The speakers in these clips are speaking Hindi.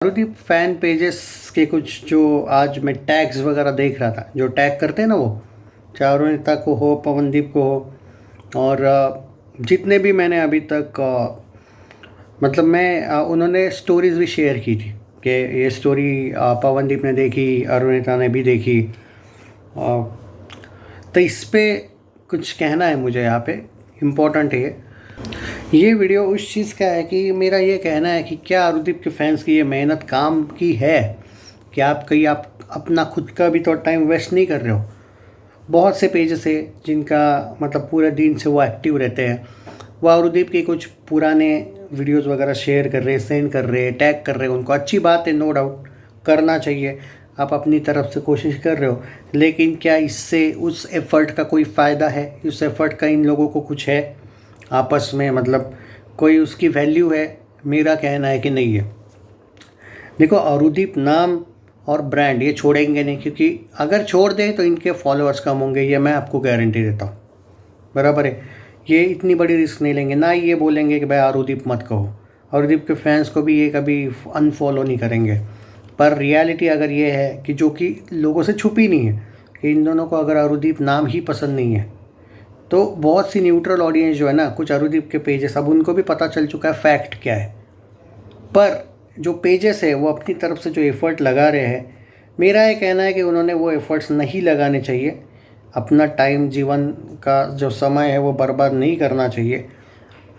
अरुदीप फैन पेजेस के कुछ जो आज मैं टैग्स वगैरह देख रहा था, जो टैग करते हैं ना, वो चाहे अरुणिता को हो, पवनदीप को हो, और जितने भी मैंने अभी तक मतलब मैं उन्होंने स्टोरीज़ भी शेयर की थी कि ये स्टोरी पवनदीप ने देखी, अरुणिता ने भी देखी। तो इस पे कुछ कहना है मुझे, यहाँ पे इम्पोर्टेंट है ये वीडियो उस चीज़ का है कि मेरा ये कहना है कि क्या अरुदीप के फैंस की ये मेहनत काम की है कि आप अपना खुद का भी तो टाइम वेस्ट नहीं कर रहे हो। बहुत से पेजेस है जिनका मतलब पूरे दिन से वो एक्टिव रहते हैं, वो अरुदीप के कुछ पुराने वीडियोस वगैरह शेयर कर रहे हैं, सेंड कर रहे हैं, टैग कर रहे हैं। उनको अच्छी बात है, नो डाउट करना चाहिए, आप अपनी तरफ से कोशिश कर रहे हो, लेकिन क्या इससे उस एफ़र्ट का कोई फ़ायदा है? उस एफ़र्ट का इन लोगों को कुछ है आपस में, मतलब कोई उसकी वैल्यू है? मेरा कहना है कि नहीं है। देखो, अरुदीप नाम और ब्रांड ये छोड़ेंगे नहीं, क्योंकि अगर छोड़ दें तो इनके फॉलोअर्स कम होंगे, ये मैं आपको गारंटी देता हूँ। बराबर है, ये इतनी बड़ी रिस्क नहीं लेंगे, ना ये बोलेंगे कि भाई अरुदीप मत कहो। अरुदीप के फैंस को भी ये कभी अनफॉलो नहीं करेंगे। पर रियलिटी अगर ये है कि जो कि लोगों से छुपी नहीं है कि इन दोनों को अगर अरुदीप नाम ही पसंद नहीं है, तो बहुत सी न्यूट्रल ऑडियंस जो है ना, कुछ अरुदीप के पेजेस, अब उनको भी पता चल चुका है फैक्ट क्या है। पर जो पेजेस है वो अपनी तरफ से जो एफ़र्ट लगा रहे हैं, मेरा ये कहना है कि उन्होंने वो एफ़र्ट्स नहीं लगाने चाहिए। अपना टाइम, जीवन का जो समय है वो बर्बाद नहीं करना चाहिए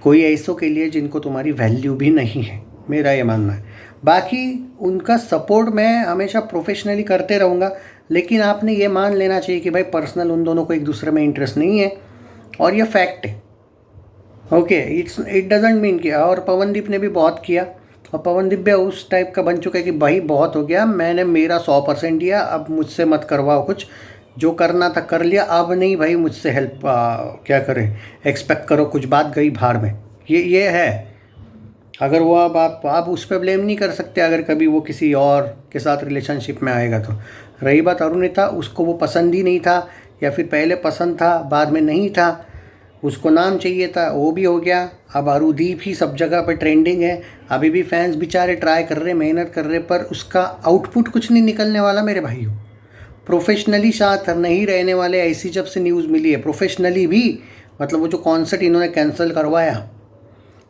कोई ऐसों के लिए जिनको तुम्हारी वैल्यू भी नहीं है, मेरा ये मानना है। बाकी उनका सपोर्ट मैं हमेशा प्रोफेशनली करते रहूँगा, लेकिन आपने ये मान लेना चाहिए कि भाई पर्सनल उन दोनों को एक दूसरे में इंटरेस्ट नहीं है, और ये फैक्ट है। ओके, इट डजेंट मीन कि, और पवनदीप ने भी बहुत किया, और पवनदीप भी उस टाइप का बन चुका है कि भाई बहुत हो गया, मैंने मेरा 100% दिया, अब मुझसे मत करवाओ कुछ, जो करना था कर लिया, अब नहीं भाई मुझसे हेल्प क्या करें, एक्सपेक्ट करो कुछ, बात गई भाड़ में। ये है। अगर वो अब आप उस पर ब्लेम नहीं कर सकते अगर कभी वो किसी और के साथ रिलेशनशिप में आएगा तो। रही बात अरुणिता, उसको वो पसंद ही नहीं था, या फिर पहले पसंद था बाद में नहीं था, उसको नाम चाहिए था, वो भी हो गया। अब अरुदीप ही सब जगह पे ट्रेंडिंग है, अभी भी फैंस बेचारे ट्राई कर रहे, मेहनत कर रहे, पर उसका आउटपुट कुछ नहीं निकलने वाला मेरे भाइयों। प्रोफेशनली साथ नहीं रहने वाले, ऐसी जब से न्यूज़ मिली है, प्रोफेशनली भी, मतलब वो जो कॉन्सर्ट इन्होंने कैंसिल करवाया,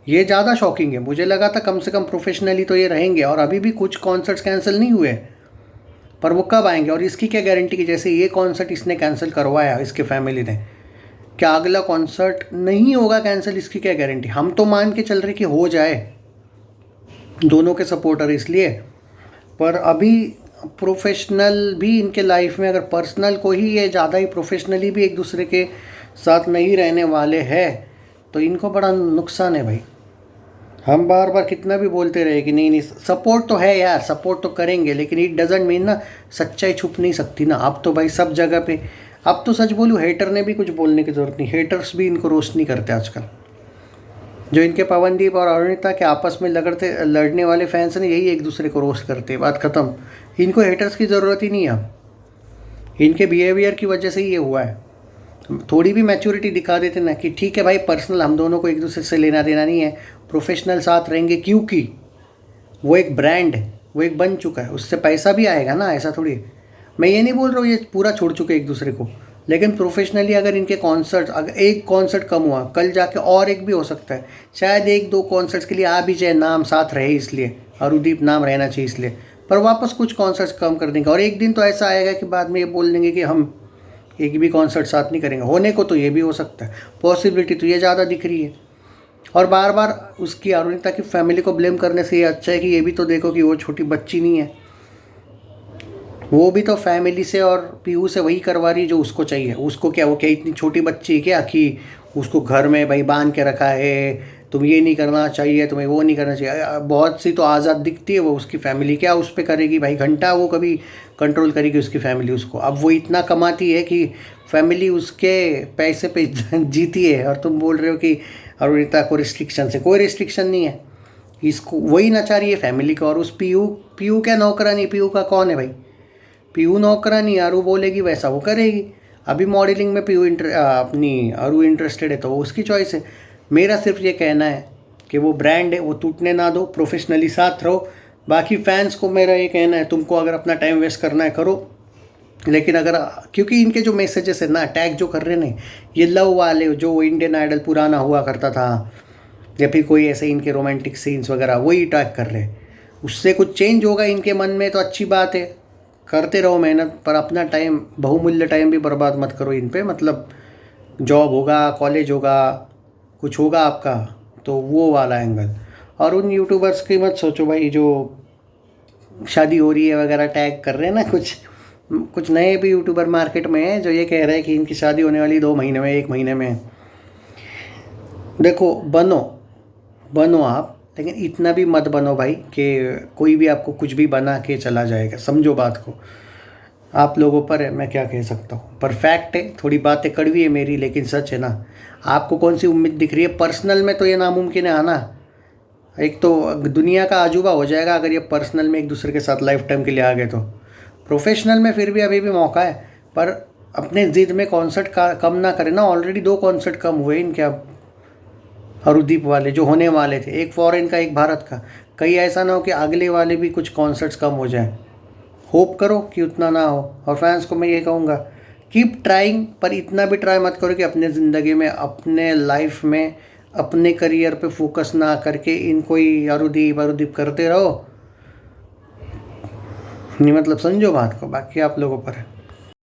ये ज़्यादा शॉकिंग है। मुझे लगा था कम से कम प्रोफेशनली तो ये रहेंगे, और अभी भी कुछ कॉन्सर्ट्स कैंसिल नहीं हुए, पर वो कब आएंगे? और इसकी क्या गारंटी कि जैसे ये कॉन्सर्ट इसने कैंसिल करवाया, इसके फैमिली ने, क्या अगला कॉन्सर्ट नहीं होगा कैंसिल? इसकी क्या गारंटी? हम तो मान के चल रहे कि हो जाए, दोनों के सपोर्टर इसलिए। पर अभी प्रोफेशनल भी इनके लाइफ में, अगर पर्सनल को ही ये ज़्यादा ही प्रोफेशनली भी एक दूसरे के साथ नहीं रहने वाले हैं, तो इनको बड़ा नुकसान है भाई। हम बार बार कितना भी बोलते रहे कि नहीं सपोर्ट तो है यार, सपोर्ट तो करेंगे, लेकिन इट डजेंट मीन ना सच्चाई छुप नहीं सकती ना। अब तो भाई सब जगह पे, अब तो सच बोलूँ हेटर ने भी कुछ बोलने की ज़रूरत नहीं, हेटर्स भी इनको रोस्ट नहीं करते आजकल। जो इनके पवनदीप और अरुणिता के आपस में लड़ने वाले फैंस हैं, यही एक दूसरे को रोस्ट करते हैं, बात ख़त्म। इनको हेटर्स की ज़रूरत ही नहीं है। अब इनके बिहेवियर की वजह से ही ये हुआ है। थोड़ी भी मैच्योरिटी दिखा देते ना कि ठीक है भाई, पर्सनल हम दोनों को एक दूसरे से लेना देना नहीं है, प्रोफेशनल साथ रहेंगे, क्योंकि वो एक ब्रांड है, वो एक बन चुका है, उससे पैसा भी आएगा ना, ऐसा थोड़ी है। मैं ये नहीं बोल रहा हूँ ये पूरा छोड़ चुके एक दूसरे को, लेकिन प्रोफेशनली अगर इनके कॉन्सर्ट, अगर एक कॉन्सर्ट कम हुआ, कल जाके और एक भी हो सकता है, शायद एक दो कॉन्सर्ट्स के लिए आ भी जाए, नाम साथ रहे इसलिए, अरुदीप नाम रहना चाहिए इसलिए, पर वापस कुछ कॉन्सर्ट्स कम कर देंगे, और एक दिन तो ऐसा आएगा कि बाद में ये बोल देंगे कि हम एक भी कॉन्सर्ट साथ नहीं करेंगे। होने को तो ये भी हो सकता है, पॉसिबिलिटी तो ये ज़्यादा दिख रही है। और बार बार उसकी, अरुणिता की फैमिली को ब्लेम करने से ये अच्छा है कि ये भी तो देखो कि वो छोटी बच्ची नहीं है, वो भी तो फैमिली से और पीयू से वही करवा रही जो उसको चाहिए। उसको क्या, वो क्या इतनी छोटी बच्ची है क्या कि उसको घर में भाई बांध के रखा है, तुम ये नहीं करना चाहिए, तुम्हें वो नहीं करना चाहिए। बहुत सी तो आज़ाद दिखती है वो, उसकी फैमिली क्या उस पर करेगी भाई, घंटा वो कभी कंट्रोल करेगी उसकी फैमिली उसको। अब वो इतना कमाती है कि फैमिली उसके पैसे पे जीती है, और तुम बोल रहे हो कि अरुणिता को रिस्ट्रिक्शन से, कोई रिस्ट्रिक्शन नहीं है, इसको वही नचा रही है फैमिली का। और उस पीयू क्या नौकरानी, पीयू का कौन है भाई? पीयू नौकरानी, अरु बोलेगी वैसा वो करेगी। अभी मॉडलिंग में पीयू अपनी अरु इंटरेस्टेड है तो वो उसकी चॉइस है। मेरा सिर्फ ये कहना है कि वो ब्रांड है, वो टूटने ना दो, प्रोफेशनली साथ रहो, बाकी फैंस को मेरा ये कहना है, तुमको अगर अपना टाइम वेस्ट करना है करो, लेकिन अगर, क्योंकि इनके जो मैसेजेस है ना, अटैक जो कर रहे हैं, ये लव वाले जो इंडियन आइडल पुराना हुआ करता था, या फिर कोई ऐसे इनके रोमांटिक सीन्स वगैरह, वही अटैक कर रहे हैं। उससे कुछ चेंज होगा इनके मन में तो अच्छी बात है, करते रहो मेहनत, पर अपना टाइम, बहुमूल्य टाइम भी बर्बाद मत करो इन पे। मतलब जॉब होगा, कॉलेज होगा, कुछ होगा आपका, तो वो वाला एंगल। और उन यूट्यूबर्स की मत सोचो भाई जो शादी हो रही है वगैरह टैग कर रहे हैं ना, कुछ नए भी यूट्यूबर मार्केट में हैं जो ये कह रहे हैं कि इनकी शादी होने वाली 2 महीने में, 1 महीने में। देखो, बनो आप, लेकिन इतना भी मत बनो भाई कि कोई भी आपको कुछ भी बना के चला जाएगा। समझो बात को, आप लोगों पर है, मैं क्या कह सकता हूँ। पर फैक्ट है, थोड़ी बातें कड़वी है मेरी, लेकिन सच है ना। आपको कौन सी उम्मीद दिख रही है? पर्सनल में तो ये नामुमकिन है आना, एक तो दुनिया का अजूबा हो जाएगा अगर ये पर्सनल में एक दूसरे के साथ लाइफ टाइम के लिए आ गए तो। प्रोफेशनल में फिर भी अभी भी मौका है, पर अपने ज़िद में कॉन्सर्ट का कम ना करें ना। ऑलरेडी 2 कॉन्सर्ट कम हुए इनके अब, अरुदीप वाले जो होने वाले थे, एक फॉरेन का, एक भारत का। कहीं ऐसा ना हो कि अगले वाले भी कुछ कॉन्सर्ट्स कम हो जाए। होप करो कि उतना ना हो। और फैंस को मैं ये कहूँगा, कीप ट्राइंग, पर इतना भी ट्राई मत करो कि अपने ज़िंदगी में, अपने लाइफ में, अपने करियर पे फोकस ना करके इनको ही अरुदीप करते रहो। नहीं, मतलब समझो बात को, बाकी आप लोगों पर है।